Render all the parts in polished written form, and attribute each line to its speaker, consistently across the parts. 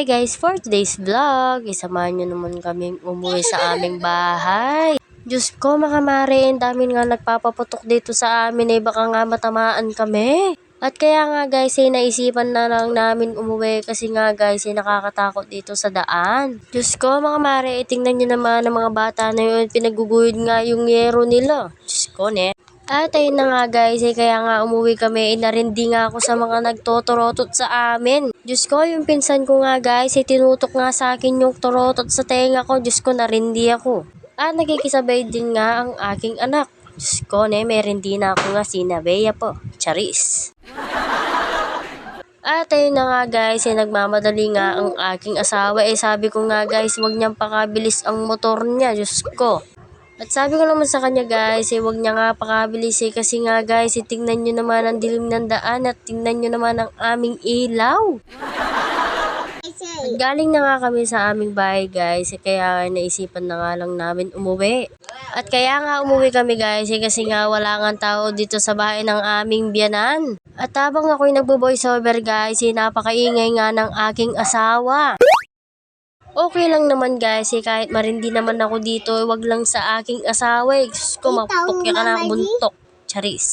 Speaker 1: guys, for today's vlog, isamahan nyo naman kaming umuwi sa aming bahay. Diyos ko mga mare, ang dami nga nagpapaputok dito sa amin baka nga matamaan kami. At kaya nga guys naisipan na lang namin umuwi kasi nga guys nakakatakot dito sa daan. Diyos ko mga mare, tingnan nyo naman ang mga bata na yun, pinaguguyod nga yung yero nila. Diyos ko At ayun na nga guys, kaya nga umuwi kami, narindi nga ako sa mga nagtotorotot sa amin. Diyos ko, yung pinsan ko nga guys, tinutok nga sa akin yung torotot sa tenga ko. Diyos ko, narindi ako. At nakikisabay din nga ang aking anak. Diyos ko, may rindi na ako nga, sinabaya po. Charis. At ayun na nga guys, nagmamadali nga ang aking asawa. Sabi ko nga guys, wag niyang pakabilis ang motor niya. Diyos ko. At sabi ko naman sa kanya guys, wag niya nga pakabilis kasi nga guys, tingnan nyo naman ang dilim ng daan at tingnan nyo naman ang aming ilaw. At galing na nga kami sa aming bahay guys, kaya naisipan na nga lang namin umuwi. At kaya nga umuwi kami guys, kasi nga wala nga tao dito sa bahay ng aming biyanan. At habang ako'y nagbo-voice over guys, napakaingay nga ng aking asawa. Okay lang naman guys, kahit marindi naman ako dito, wag lang sa aking asawa. Diyos ko, mapupukya ka na buntok. Charis.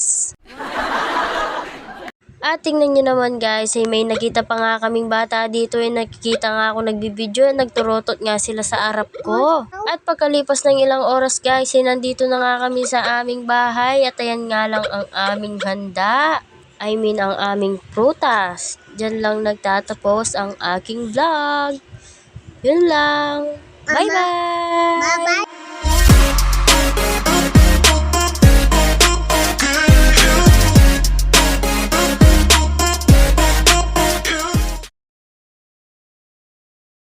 Speaker 1: At tingnan nyo naman guys, may nakita pa nga kaming bata dito, nakikita nga ako nagbibideo, nagturotot nga sila sa harap ko. At pagkalipas ng ilang oras guys, nandito na nga kami sa aming bahay at ayan nga lang ang aming handa. Ang aming prutas. Diyan lang nagtatapos ang aking vlog. Yun lang. Bye-bye!
Speaker 2: Bye-bye!